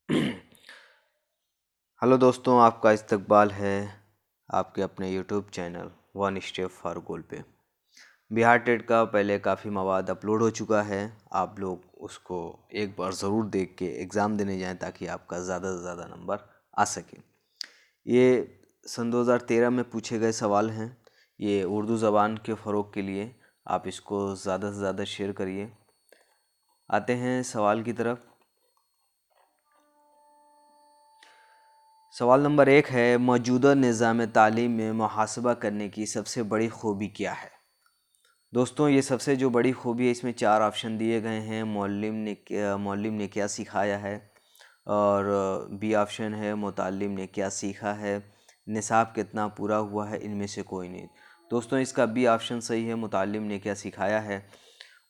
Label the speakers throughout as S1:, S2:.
S1: Hello दोस्तों, आपका इस्तकबाल है आपके अपने YouTube channel One Step for Goal पे। बिहार टेट का पहले काफ़ी मवाद अपलोड हो चुका है। आप लोग उसको एक बार ज़रूर देख के एग्ज़ाम देने जाएं ताकि आपका ज़्यादा से ज़्यादा नंबर आ सके। ये सन 2013 में पूछे गए सवाल हैं। ये उर्दू ज़बान के फ़रोग़ के लिए आप इसको ज़्यादा से ज़्यादा शेयर करिए। आते हैं सवाल की तरफ। सवाल नंबर 1 है, मौजूदा निज़ाम तालीम में मुहासबा करने की सबसे बड़ी खूबी क्या है? दोस्तों, ये सबसे जो बड़ी खूबी है, इसमें 4 ऑप्शन दिए गए हैं। मौल्लिम ने क्या सिखाया है, और बी ऑप्शन है मुताल्लिम ने क्या सीखा है, निसाब कितना पूरा हुआ है, इनमें से कोई नहीं। दोस्तों, इसका बी ऑप्शन सही है, मुताल्लिम ने क्या सिखाया है।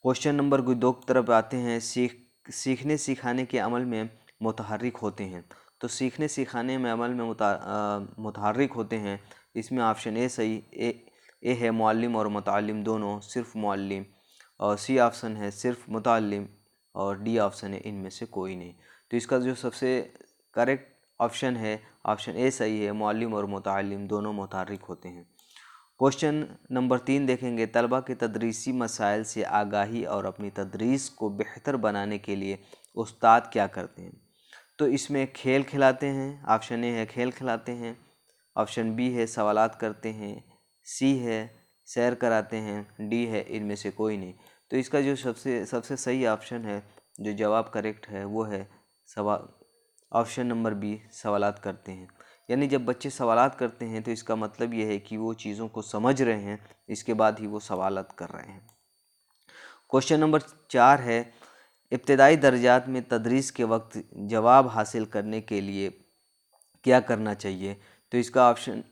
S1: क्वेश्चन नंबर 2 की तरफ आते हैं। सीखने सिखाने के अमल में मुतहर्रिक होते हैं। तो सीखने सिखाने में अमल में मुतहर्रिक होते हैं। इसमें ऑप्शन ए सही ए है, मुअल्लिम और मुतअल्लिम दोनों, सिर्फ मुअल्लिम। और सी ऑप्शन है सिर्फ मुतअल्लिम, और डी ऑप्शन है इनमें से कोई नहीं। तो इसका जो सबसे करेक्ट ऑप्शन है, ऑप्शन ए सही है, मुअल्लिम और मुतअल्लिम दोनों मुतहर्रिक होते हैं। क्वेश्चन नंबर 3 देखेंगे। तलबा के तदरीसी मसाइल से आगाही और अपनी तदरीस को बेहतर बनाने के लिए उस्ताद क्या करते हैं? तो इसमें खेल खिलाते हैं। ऑप्शन ए है खेल खिलाते हैं, ऑप्शन बी है सवालात करते हैं, सी है सैर कराते हैं, डी है इनमें से कोई नहीं। तो इसका जो सबसे सबसे सही ऑप्शन है, जो जवाब करेक्ट है, वो है सवाल ऑप्शन नंबर बी, सवालात करते हैं। यानी जब बच्चे सवालात करते हैं तो इसका मतलब ये है कि वो चीज़ों को समझ रहे हैं, इसके बाद ही वो सवालात कर रहे हैं। क्वेश्चन नंबर 4 है, इब्तदाई दर्जात में तदरीस के वक्त जवाब हासिल करने के लिए क्या करना चाहिए? तो इसका ऑप्शन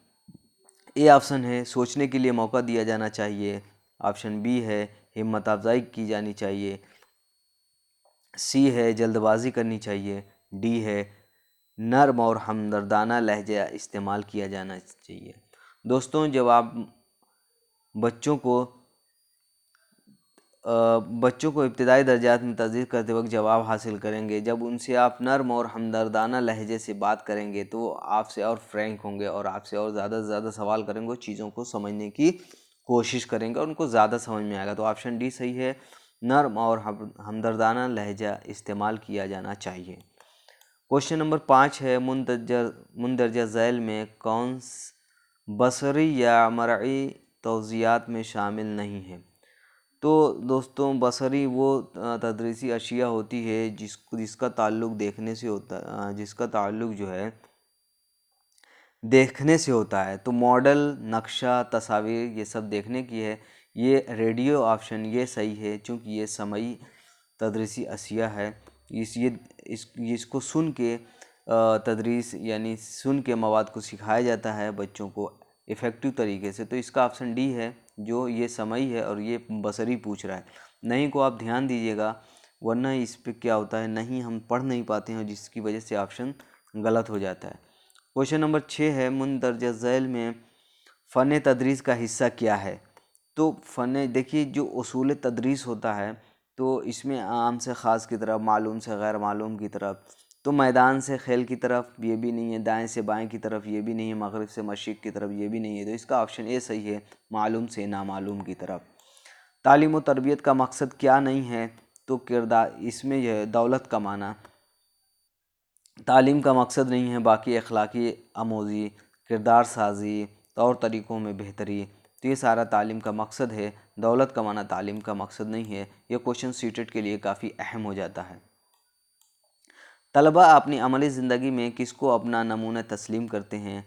S1: ए ऑप्शन है सोचने के लिए मौका दिया जाना चाहिए, ऑप्शन बी है हिम्मत अफजाई की जानी चाहिए, सी है जल्दबाजी करनी चाहिए, डी है नर्म और हमदर्दाना लहजा इस्तेमाल किया जाना चाहिए। दोस्तों, जब आप बच्चों को इब्तदाई दर्जात में तदरीस करते वक्त जवाब हासिल करेंगे, जब उनसे आप नर्म और हमदर्दाना लहजे से बात करेंगे तो वो आपसे और फ्रैंक होंगे और आपसे और ज़्यादा से ज़्यादा सवाल करेंगे, चीज़ों को समझने की कोशिश करेंगे और उनको ज़्यादा समझ में आएगा। तो ऑप्शन डी सही है, नर्म और हमदर्दाना लहजा इस्तेमाल किया जाना चाहिए। क्वेश्चन नंबर 5 है, मुंदरजा झैल में कौन बसरी या मरई तौज़ियात में शामिल नहीं है? तो दोस्तों, बसरी वो तदरीसी अशिया होती है जिसका ताल्लुक़ देखने से होता जिसका ताल्लुक़ जो है देखने से होता है। तो मॉडल, नक्शा, तस्वीर ये सब देखने की है। ये रेडियो ऑप्शन ये सही है, चूँकि ये समई तदरीसी अशिया है। इसको सुन के तदरीस यानी सुन के मवाद को सिखाया जाता है बच्चों को इफ़ेक्टिव तरीके से। तो इसका ऑप्शन डी है, जो ये समई है और ये बसरी पूछ रहा है। नहीं को आप ध्यान दीजिएगा, वरना इस पे क्या होता है, नहीं हम पढ़ नहीं पाते हैं, जिसकी वजह से ऑप्शन गलत हो जाता है। क्वेश्चन नंबर 6 है, मुंदरजा झैल में फ़न तदरीस का हिस्सा क्या है? तो फ़न देखिए, जो उसूल तदरीस होता है तो इसमें आम से ख़ास की तरफ, मालूम से गैर मालूम की तरफ, तो मैदान से खेल की तरफ ये भी नहीं है, दाएं से बाएं की तरफ ये भी नहीं है, मगरिब से मशरिक़ की तरफ ये भी नहीं है। तो इसका ऑप्शन ए सही है, मालूम से नामालूम की तरफ। तालीम व तरबियत का मकसद क्या नहीं है? तो किरदार, इसमें यह दौलत कमाना तालीम का मकसद नहीं है, बाकी अखलाकी आमोज़ी, किरदार साजी, तौर तरीक़ों में बेहतरी, तो ये सारा तालीम का मकसद है। दौलत कमाना तालीम का मकसद नहीं है। ये क्वेश्चन सीटेट के लिए काफ़ी अहम हो जाता है। तलबा अपनी अमली ज़िंदगी में किसको अपना नमूना तस्लीम करते हैं?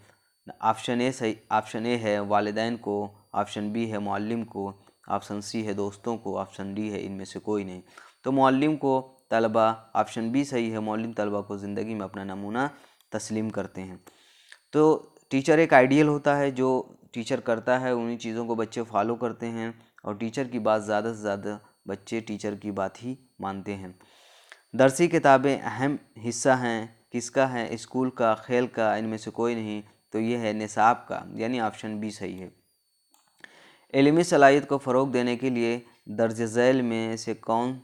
S1: ऑप्शन ए सही, ऑप्शन ए है वालिदैन को, ऑप्शन बी है मुअल्लिम को, ऑप्शन सी है दोस्तों को, ऑप्शन डी है इनमें से कोई नहीं। तो मुअल्लिम को तलबा, ऑप्शन बी सही है, मुअल्लिम तलबा को ज़िंदगी में अपना नमूना तस्लीम करते हैं। तो टीचर एक आइडियल होता है, जो टीचर करता है उन्हीं चीज़ों को बच्चे फॉलो करते हैं, और टीचर की बात ज़्यादा से ज़्यादा बच्चे टीचर की बात ही मानते हैं। दरसी किताबें अहम हिस्सा हैं, किसका है? स्कूल का, खेल का, इनमें से कोई नहीं। तो ये है निसाब का, यानी ऑप्शन बी सही है। इल्मी सलाहियत को फ़रोग़ देने के लिए दर्ज झैल में से कौन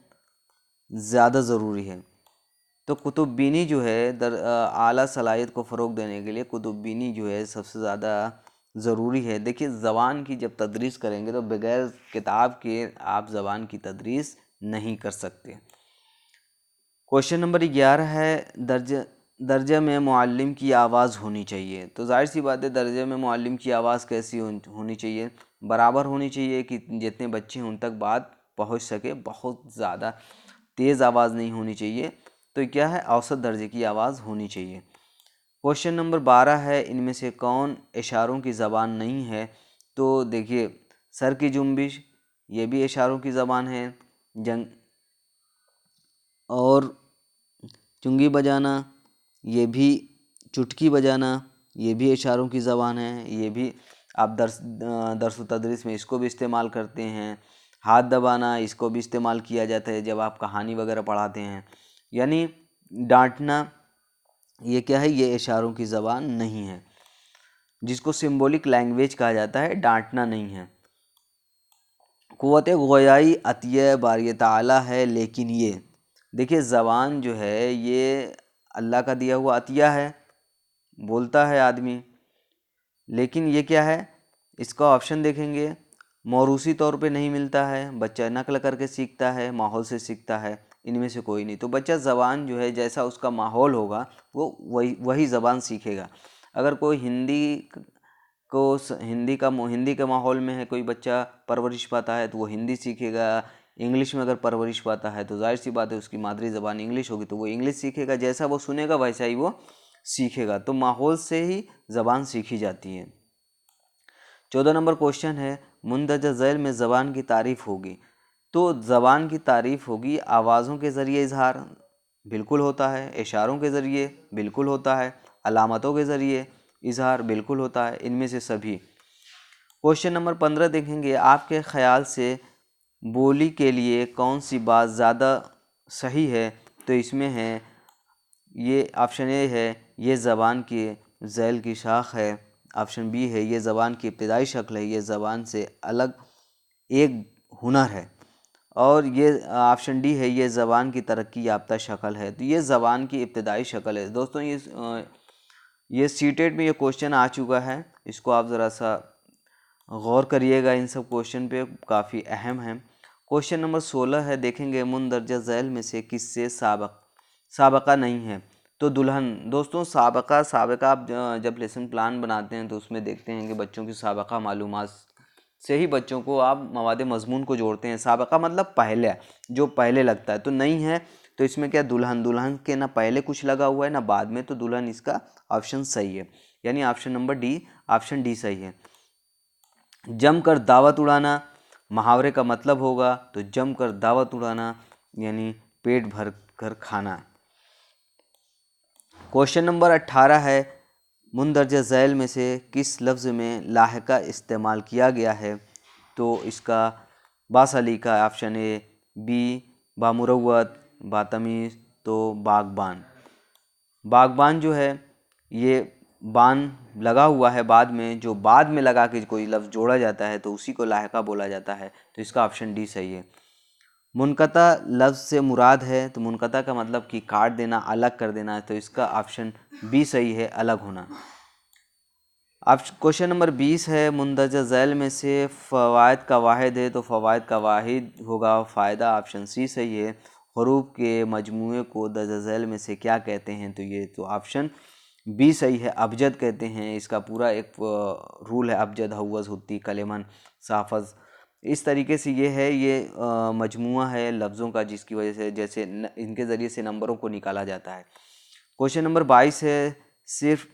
S1: ज़्यादा ज़रूरी है? तो कुतुब्बीनी जो है आला सलाहियत को फ़रोग़ देने के लिए कुतुब्बीनी जो है सबसे ज़्यादा ज़रूरी है। देखिए ज़बान की जब तदरीस करेंगे तो बग़ैर किताब के आप ज़बान की तदरीस नहीं कर सकते। क्वेश्चन नंबर 11 है, दर्जे में मुअल्लिम की आवाज़ होनी चाहिए। तो जाहिर सी बात है, दर्जे में मुअल्लिम की आवाज़ कैसी होनी चाहिए? बराबर होनी चाहिए कि जितने बच्चे हैं उन तक बात पहुंच सके, बहुत ज़्यादा तेज़ आवाज़ नहीं होनी चाहिए। तो क्या है, औसत दर्जे की आवाज़ होनी चाहिए। क्वेश्चन नंबर 12 है, इनमें से कौन इशारों की ज़बान नहीं है? तो देखिए, सर की जुम्बिश ये भी इशारों की ज़बान है, और चुंगी बजाना ये भी, चुटकी बजाना ये भी इशारों की ज़बान है। ये भी आप दर्स व तदरीस में इसको भी इस्तेमाल करते हैं। हाथ दबाना इसको भी इस्तेमाल किया जाता है जब आप कहानी वगैरह पढ़ाते हैं। यानी डांटना ये क्या है, ये इशारों की ज़बान नहीं है, जिसको सिंबॉलिक लैंग्वेज कहा जाता है, डांटना नहीं है। क़ुव्वत गोयाई अतिया बारी ताला है, लेकिन ये देखिए ज़बान जो है ये अल्लाह का दिया हुआ अतिया है, बोलता है आदमी, लेकिन ये क्या है, इसका ऑप्शन देखेंगे, मौरूसी तौर पे नहीं मिलता है, बच्चा नकल करके सीखता है, माहौल से सीखता है, इनमें से कोई नहीं। तो बच्चा ज़बान जो है जैसा उसका माहौल होगा वो वही ज़बान सीखेगा। अगर कोई हिंदी के माहौल में है, कोई बच्चा परवरिश पाता है तो वो हिंदी सीखेगा। इंग्लिश में अगर परवरिश पाता है तो जाहिर सी बात है उसकी मादरी ज़बान इंग्लिश होगी तो वो इंग्लिश सीखेगा, जैसा वो सुनेगा वैसा ही वो सीखेगा। तो माहौल से ही ज़बान सीखी जाती है। 14 नंबर क्वेश्चन है, मुंदरजा झैल में ज़बान की तारीफ़ होगी। तो ज़बान की तारीफ़ होगी, आवाज़ों के ज़रिए इजहार बिल्कुल होता है, इशारों के ज़रिए बिल्कुल होता है, अलामतों के ज़रिए इजहार बिल्कुल होता है, इनमें से सभी। क्वेश्चन नंबर 15 देखेंगे, आपके ख़याल से बोली के लिए कौन सी बात ज़्यादा सही है? तो इसमें है, ये ऑप्शन ए है, ये ज़बान की झैल की शाख है। ऑप्शन बी है, ये ज़बान की इब्तिदाई शक्ल है, ये ज़बान से अलग एक हुनर है। और ये ऑप्शन डी है, ये ज़बान की तरक्की याफ्ता शक्ल है। तो ये ज़बान की इब्तिदाई शक्ल है। दोस्तों ये सीटेट में ये क्वेश्चन आ चुका है, इसको आप ज़रा सा गौर करिएगा, इन सब क्वेश्चन पे काफ़ी अहम है। क्वेश्चन नंबर 16 है, देखेंगे मुंदरजा झैल में से किससे साबका नहीं है? तो दुल्हन। दोस्तों साबका आप जब लेसन प्लान बनाते हैं तो उसमें देखते हैं कि बच्चों की साबका मालूमात से ही बच्चों को आप मवाद मज़मून को जोड़ते हैं। साबका मतलब पहले, जो पहले लगता है। तो नहीं है, तो इसमें क्या, दुल्हन के ना पहले कुछ लगा हुआ है ना बाद में, तो दुल्हन इसका ऑप्शन सही है, यानी option number D, option D सही है। जमकर दावत उड़ाना मुहावरे का मतलब होगा, तो जमकर दावत उड़ाना यानी पेट भर कर खाना। क्वेश्चन नंबर 18 है, मुंदरजा झैल में से किस लफ्ज़ में लाहिका इस्तेमाल किया गया है? तो इसका बासलीका ऑप्शन ए, बी बामुरवत, बातमीज़, तो बागबान। बागबान जो है ये बान लगा हुआ है बाद में, जो बाद में लगा के कोई लफ्ज़ जोड़ा जाता है तो उसी को लाहिका बोला जाता है। तो इसका ऑप्शन डी सही है। मुनक़ता लफ्ज़ से मुराद है, तो मुनक़ता का मतलब कि काट देना, अलग कर देना है, तो इसका ऑप्शन बी सही है, अलग होना। अब क्वेश्चन नंबर 20 है, मुंदरजा झैल में से फ़वाइद का वाहिद है, तो फ़वाइद का वाहिद होगा फ़ायदा, ऑप्शन सी सही है। हरूफ के मजमूए को दर्जा झैल में से क्या कहते हैं? तो ये तो ऑप्शन बी सही है, अबजद कहते हैं। इसका पूरा एक रूल है, अबजद हव्वज़ हुत्ती कलेमन साफज़। इस तरीके से ये है, ये मजमुआ है लफ्ज़ों का, जिसकी वजह से जैसे इनके ज़रिए से नंबरों को निकाला जाता है। क्वेश्चन नंबर 22 है, सिर्फ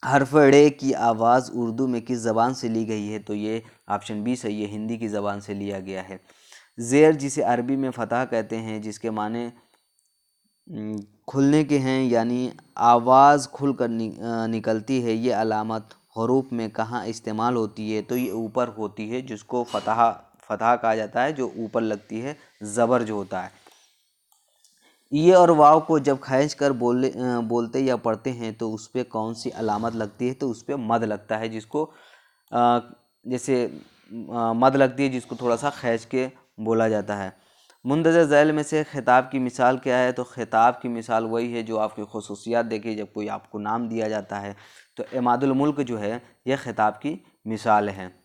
S1: हर्फ ड़े की आवाज़ उर्दू में किस ज़बान से ली गई है? तो ये ऑप्शन बी सही है, हिंदी की ज़बान से लिया गया है। ज़ेर, जिसे अरबी में फ़तह कहते हैं, जिसके माने खुलने के हैं, यानी आवाज़ खुल कर निकलती है, ये अलामत हरूफ में कहाँ इस्तेमाल होती है? तो ये ऊपर होती है, जिसको फ़तह कहा जाता है, जो ऊपर लगती है, ज़बर जो होता है। ये और वाव को जब खींच कर बोलते या पढ़ते हैं तो उस पर कौन सी अलामत लगती है? तो उस पर मद लगता है, जिसको जैसे मद लगती है, जिसको थोड़ा सा खींच के बोला जाता है। मुंदरजा झैल में से खिताब की मिसाल क्या है? तो खिताब की मिसाल वही है जो आपकी खुसूसियात देखिए, जब कोई आपको नाम दिया जाता है तो इमादुल मुल्क जो है यह खिताब की मिसाल है।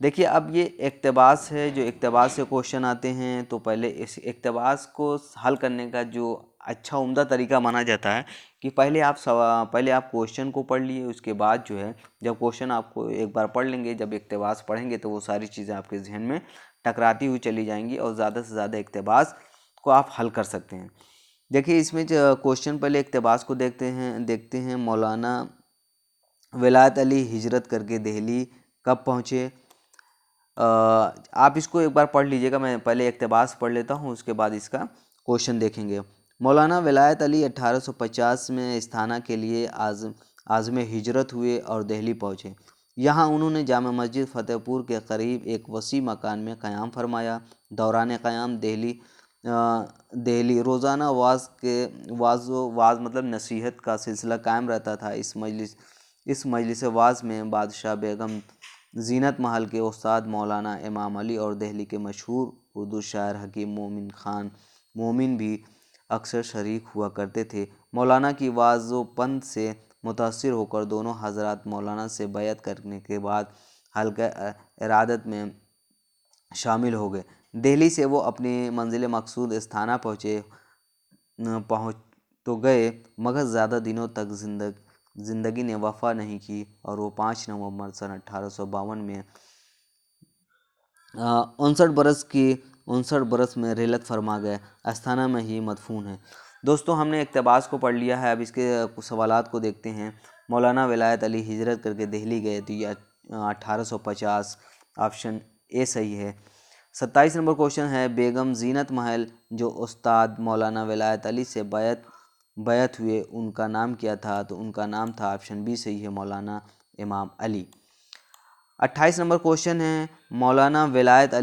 S1: देखिए अब ये इक़्तिबास है, जो इक़्तिबास से क्वेश्चन आते हैं तो पहले इस इक़्तिबास को हल करने का जो अच्छा उम्दा तरीका माना जाता है कि पहले आप क्वेश्चन को पढ़ लिए, उसके बाद जो है जब क्वेश्चन आपको एक बार पढ़ लेंगे, जब इक़्तिबास पढ़ेंगे तो वो सारी चीज़ें आपके जहन में टकराती हुई चली जाएंगी और ज़्यादा से ज़्यादा इक़्तिबास को आप हल कर सकते हैं। देखिए इसमें जो क्वेश्चन, पहले इक़्तिबास को देखते हैं। मौलाना विलायत अली हिजरत करके दिल्ली कब पहुँचे? आप इसको एक बार पढ़ लीजिएगा, मैं पहले इक़्तिबास पढ़ लेता हूँ, उसके बाद इसका क्वेश्चन देखेंगे। मौलाना विलायत अली 1850 में इस्ताना के लिए आज़म हिजरत हुए और दिल्ली पहुँचे। यहाँ उन्होंने जामा मस्जिद फ़तेहपुर के करीब एक वसी मकान में क़याम फरमाया। दौरान क़याम दिल्ली रोज़ाना वाज़ मतलब नसीहत का सिलसिला कायम रहता था। इस मजलिस वाज़ में बादशाह बेगम ज़ीनत महल के उस्ताद मौलाना इमाम अली और दिल्ली के मशहूर उर्दू शायर हकीम मोमिन खान मोमिन भी अक्सर शरीक हुआ करते थे। मौलाना की वाज़ोपंत से मुतासिर होकर दोनों हज़रात मौलाना से बैत करने के बाद हल्का इरादत में शामिल हो गए। दिल्ली से वो अपनी मंजिल मकसूद इस्ताना पहुँच तो गए, मगर ज़्यादा दिनों तक ज़िंदगी ने वफ़ा नहीं की और वो 5 नवंबर सन 1852 में 59 बरस में रिहलत फरमा गए। अस्थाना में ही मदफून है। दोस्तों हमने इक़्तिबास को पढ़ लिया है, अब इसके कुछ सवालात को देखते हैं। मौलाना विलायत अली हिजरत करके दिल्ली गए तो ये 1850, ऑप्शन ए सही है। 27 नंबर क्वेश्चन है, बेगम ज़ीनत महल जो उस्ताद मौलाना विलायत अली से बैत हुए उनका नाम क्या था? तो उनका नाम था, ऑप्शन बी सही है, मौलाना इमाम अली। 28 नंबर क्वेश्चन है, मौलाना विलायत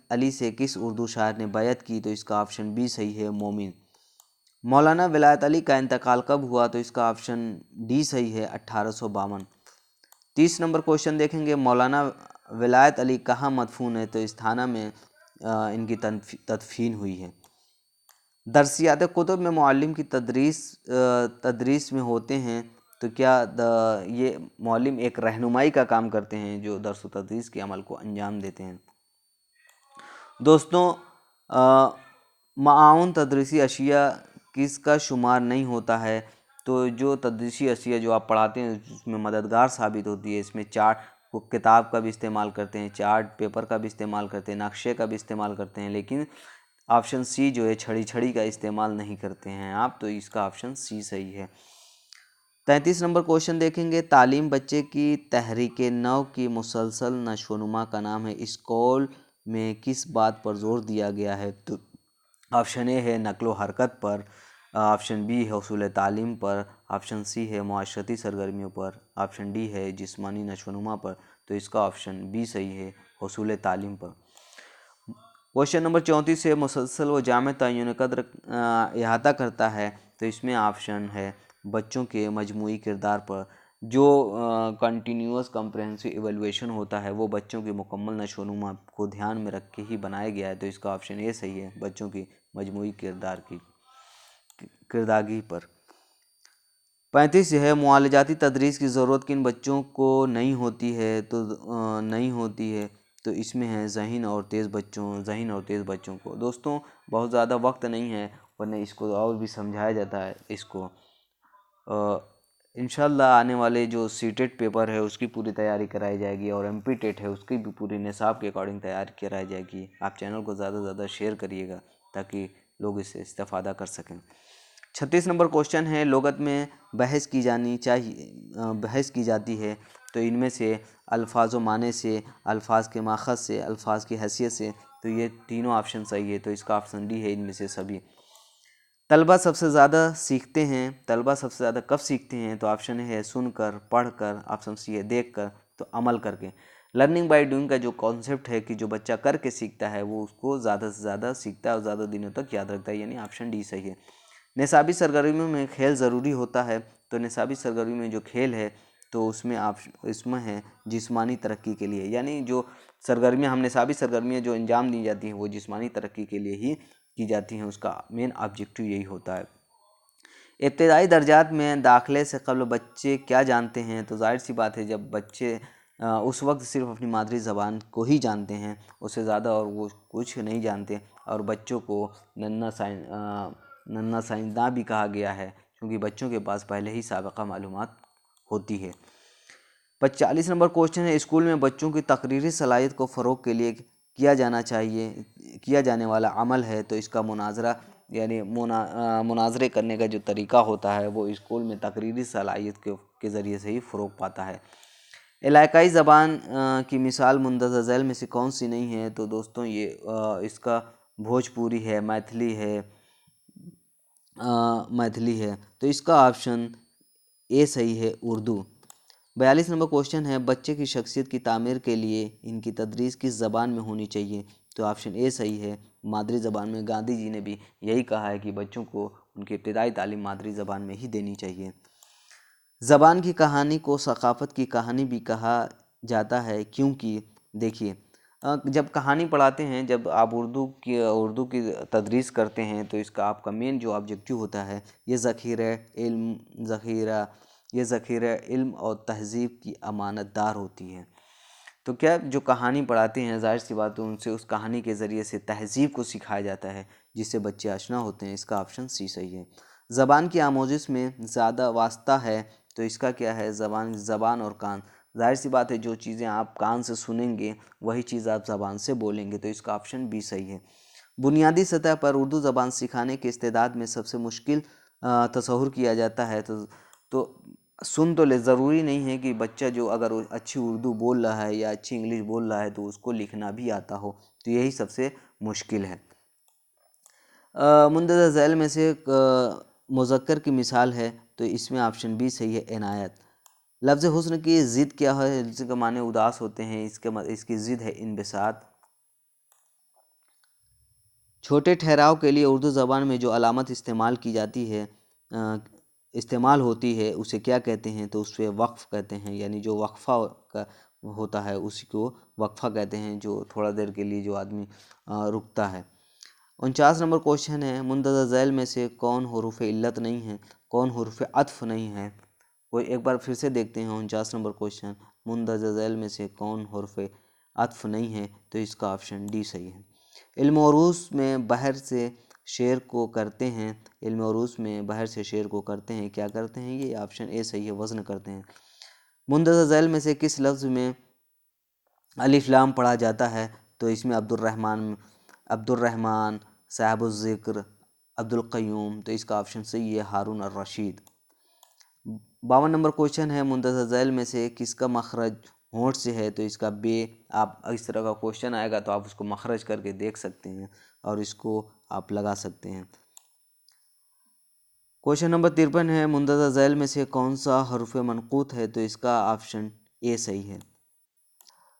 S1: अली से किस उर्दू शायर ने बैत की? तो इसका ऑप्शन बी सही है, मोमिन। मौलाना विलायत अली का इंतकाल कब हुआ? तो इसका ऑप्शन डी सही है, 1852। 30 नंबर क्वेश्चन देखेंगे, मौलाना विलायत अली कहाँ मदफून है? तो इस्ताना में इनकी तदफीन हुई है। दरसियात कुतुब में मुअल्लिम की तदरीस में होते हैं तो क्या ये मुअल्लिम एक रहनुमाई का काम करते हैं जो दर्स व तदरीस के अमल को अंजाम देते हैं। दोस्तों माउन तदरीसी अशिया किसका शुमार नहीं होता है? तो जो तदरीसी अशिया जो आप पढ़ाते हैं उसमें मददगार साबित होती है। इसमें चार्ट, वो किताब का भी इस्तेमाल करते हैं, चार्ट पेपर का भी इस्तेमाल करते हैं, नक्शे का भी इस्तेमाल करते हैं, लेकिन ऑप्शन सी जो है छड़ी का इस्तेमाल नहीं करते हैं आप, तो इसका ऑप्शन सी सही है। 33 नंबर क्वेश्चन देखेंगे, तालीम बच्चे की तहरीक नौ की मुसलसल नशोनुमा का नाम है। इस कौल में किस बात पर जोर दिया गया है? तो ऑप्शन ए है नकलो हरकत पर, ऑप्शन बी है उसूल तालीम पर, ऑप्शन सी है मुआशरती सरगर्मियों पर, ऑप्शन डी है जिस्मानी नशोनुमा पर। तो इसका ऑप्शन बी सही है, उसूल तालीम पर। क्वेश्चन नंबर 34 से मुसलसल व जामे तय्युन कद्र अहाता करता है। तो इसमें ऑप्शन है बच्चों के मजमूई किरदार पर। जो कंटिन्यूअस कम्प्रहेंसिव इवैल्यूएशन होता है वो बच्चों की मुकम्मल नशोनुमा को ध्यान में रख के ही बनाया गया है। तो इसका ऑप्शन ए सही है, बच्चों की मजमूई किरदारगी पर। 35 है, मुआलजाती तदरीस की ज़रूरत किन बच्चों को नहीं होती है? तो नहीं होती है, तो इसमें है जहीन और तेज़ बच्चों को। दोस्तों बहुत ज़्यादा वक्त नहीं है, वरना इसको और भी समझाया जाता है। इसको इंशाल्लाह आने वाले जो सीटेट पेपर है उसकी पूरी तैयारी कराई जाएगी और एमपी टेट है उसकी भी पूरी निसाब के अकॉर्डिंग तैयारी कराई जाएगी। आप चैनल को ज़्यादा से ज़्यादा शेयर करिएगा ताकि लोग इससे इस्तेफ़ादा कर सकें। 36 नंबर क्वेश्चन है, लुगत में बहस की जाती है तो इनमें से अल्फाज व माने से, अल्फाज के माखज़ से, अल्फाज की हैसियत से। तो ये तीनों ऑप्शन सही है, तो इसका ऑप्शन डी है इनमें से सभी। तलबा सबसे ज़्यादा कब सीखते हैं? तो ऑप्शन है सुनकर, पढ़कर, ऑप्शन सी है देखकर, तो अमल करके। लर्निंग बाय डूइंग का जो कॉन्सेप्ट है कि जो बच्चा करके सीखता है वो उसको ज़्यादा से ज़्यादा सीखता है और ज़्यादा दिनों तक याद रखता है, यानी ऑप्शन डी सही है। निसाबी सरगर्मियों में खेल ज़रूरी होता है, तो निसाबी सरगर्मी में जो खेल है तो उसमें इसमें है जिस्मानी तरक्की के लिए, यानी जो सरगर्मियाँ हमने निसाबी सरगर्मियाँ जो अंजाम दी जाती हैं वो जिस्मानी तरक्की के लिए ही की जाती हैं, उसका मेन ऑब्जेक्टिव यही होता है। इब्तदाई दर्जात में दाखिले से कबल बच्चे क्या जानते हैं, तो जाहिर सी बात है जब बच्चे उस वक्त सिर्फ अपनी मादरी ज़बान को ही जानते हैं, उससे ज़्यादा और वो कुछ नहीं जानते। और बच्चों को नन्ना साइंसदान भी कहा गया है, क्योंकि बच्चों के पास पहले ही साबिक़ा मालूमात होती है। 45 नंबर क्वेश्चन है, स्कूल में बच्चों की तकरीरी सलाहियत को फ़रोग़ के लिए किया जाने वाला अमल है, तो इसका मुनाजरा यानी मुनाजरे करने का जो तरीका होता है वो स्कूल में तकरीरी सलाहियत के ज़रिए से ही फ़रोग़ पाता है। इलाकाई ज़बान की मिसाल मुंदरजा झैल में से कौन सी नहीं है, तो दोस्तों ये इसका भोजपुरी है, मैथिली है, तो इसका ऑप्शन ए सही है, उर्दू। 42 नंबर क्वेश्चन है, बच्चे की शख्सियत की तामीर के लिए इनकी तदरीस किस ज़बान में होनी चाहिए, तो ऑप्शन ए सही है, मादरी ज़बान में। गांधी जी ने भी यही कहा है कि बच्चों को उनकी इब्तिदाई तालीम मादरी ज़बान में ही देनी चाहिए। ज़बान की कहानी को सकाफ़त की कहानी भी कहा जाता है, क्योंकि देखिए जब कहानी पढ़ाते हैं, जब आप उर्दू की तदरीस करते हैं, तो इसका आपका मेन जो ऑब्जेक्टिव होता है ये ज़ख़ीरा इल्म और तहज़ीब की अमानतदार होती है। तो क्या जो कहानी पढ़ाते हैं, ज़ाहिर सी बात है उनसे उस कहानी के ज़रिए से तहज़ीब को सिखाया जाता है, जिससे बच्चे आशना होते हैं। इसका ऑप्शन सी सही है। ज़बान की आमोज़िश में ज़्यादा वास्ता है, तो इसका क्या है, ज़बान और कान। ज़ाहिर सी बात है जो चीज़ें आप कान से सुनेंगे वही चीज़ आप ज़बान से बोलेंगे, तो इसका ऑप्शन बी सही है। बुनियादी सतह पर उर्दू ज़बान सिखाने के इस्तेदाद में सबसे मुश्किल तसव्वुर किया जाता है, तो सुन तो ले, ज़रूरी नहीं है कि बच्चा जो अगर अच्छी उर्दू बोल रहा है या अच्छी इंग्लिश बोल रहा है तो उसको लिखना भी आता हो, तो यही सबसे मुश्किल है। मुंदरजा झैल में से मुज़क्कर की मिसाल है, तो इसमें ऑप्शन बी सही है, इनायत। लफ्ज़ हुस्न की ज़िद क्या है, जिसके माने उदास होते हैं, इसकी ज़िद है इनबिसात। छोटे ठहराव के लिए उर्दू ज़बान में जो अलामत इस्तेमाल होती है उसे क्या कहते हैं, तो उसे वक्फ़ कहते हैं, यानी जो वक्फ़ा का होता है उसी को वक्फ़ा कहते हैं, जो थोड़ा देर के लिए जो आदमी रुकता है। 49 नंबर क्वेश्चन है, मुंदरजा झैल में से कौन हुरूफ़ इल्लत नहीं है, कौन हुरूफ़ अत्फ़ नहीं है। वो एक बार फिर से देखते हैं 49 नंबर क्वेश्चन, मुंदरजा झैल में से कौन हुरूफ़ अत्फ़ नहीं है, तो इसका ऑप्शन डी सही है। इल्म उरूस में बहर से शेर को करते हैं, इल्म उरूस में बहर से शेर को करते हैं, क्या करते हैं, ये ऑप्शन ए सही है, वज़न करते हैं। मुंदरजा झैल में से किस लफ्ज़ में अलिफ लाम पढ़ा जाता है, तो इसमें अब्दुर्रहमान, साहिबुज़्ज़िक्र, अब्दुल क़य्यूम, तो इसका ऑप्शन सही है, हारून और रशीद। 52 नंबर क्वेश्चन है, मुंदरजा झैल में से किसका मखरज होंठ से है, तो इसका बे। आप इस तरह का क्वेश्चन आएगा तो आप उसको मखरज करके देख सकते हैं और इसको आप लगा सकते हैं। क्वेश्चन नंबर 53 है, मुंदरजा झैल में से कौन सा हरुफ़ मनक़ूत है, तो इसका ऑप्शन ए सही है।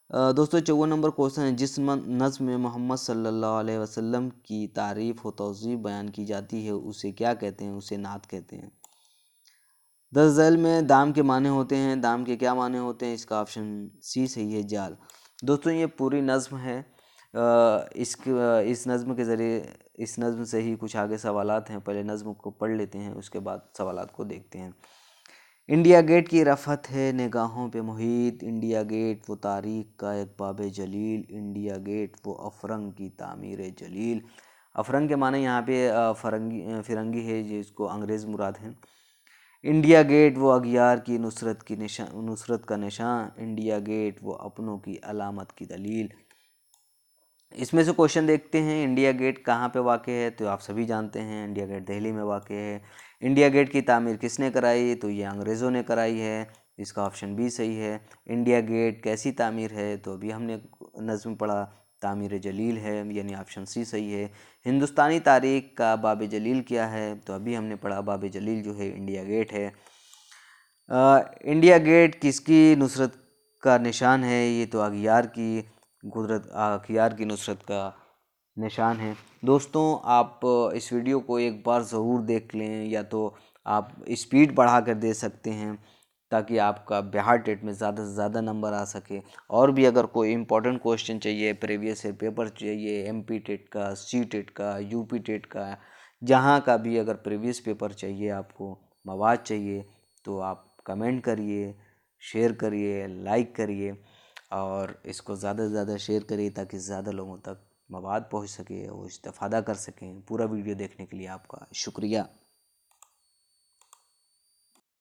S1: दोस्तों 54 नंबर क्वेश्चन है, जिस नज़्म में मोहम्मद सल्लल्लाहु अलैहि वसल्लम की तारीफ़ व तौज़ीफ़ बयान की जाती है उसे क्या कहते हैं, उसे नात कहते हैं। दस झैल में दाम के माने होते हैं, दाम के क्या माने होते हैं, इसका ऑप्शन सी सही है, जाल। दोस्तों ये पूरी नज़्म है, इस नज़्म के ज़रिए इस नज़्म से ही कुछ आगे सवालात हैं, पहले नज़्म को पढ़ लेते हैं, उसके बाद सवालात को देखते हैं। इंडिया गेट की रफ़त है निगाहों पे मुहीत, इंडिया गेट वो तारीख़ का एक बाब जलील, इंडिया गेट वो अफरंग की तामीर जलील। अफरंग के माने यहाँ पे फिरंगी है, जिसको अंग्रेज़ मुराद हैं। इंडिया गेट वो अगियार की नुसरत का निशान, इंडिया गेट वो अपनों की अलामत की दलील। इसमें से क्वेश्चन देखते हैं, इंडिया गेट कहाँ पे वाक़ है, तो आप सभी जानते हैं इंडिया गेट दिल्ली में वाक़ है। इंडिया गेट की तामीर किसने कराई, तो ये अंग्रेज़ों ने कराई है, इसका ऑप्शन बी सही है। इंडिया गेट कैसी तामीर है, तो अभी हमने नज़्म पढ़ा, तामीर जलील है, यानी ऑप्शन सी सही है। हिंदुस्तानी तारीख़ का बाब जलील क्या है, तो अभी हमने पढ़ा बाब जलील जो है इंडिया गेट है। इंडिया गेट किसकी नुसरत का निशान है, ये तो अगियार की नुसरत का निशान है। दोस्तों आप इस वीडियो को एक बार ज़रूर देख लें, या तो आप स्पीड बढ़ा कर दे सकते हैं, ताकि आपका बिहार टेट में ज़्यादा से ज़्यादा नंबर आ सके। और भी अगर कोई इम्पोर्टेंट क्वेश्चन चाहिए, प्रीवियस ईयर पेपर चाहिए, एमपी टेट का, सी टेट का, यूपी टेट का, जहाँ का भी अगर प्रीवियस पेपर चाहिए, आपको मवाद चाहिए, तो आप कमेंट करिए, शेयर करिए, लाइक करिए और इसको ज़्यादा से ज़्यादा शेयर करिए ताकि ज़्यादा लोगों तक मवाद पहुँच सके और इस्तेफ़ादा कर सकें। पूरा वीडियो देखने के लिए आपका शुक्रिया।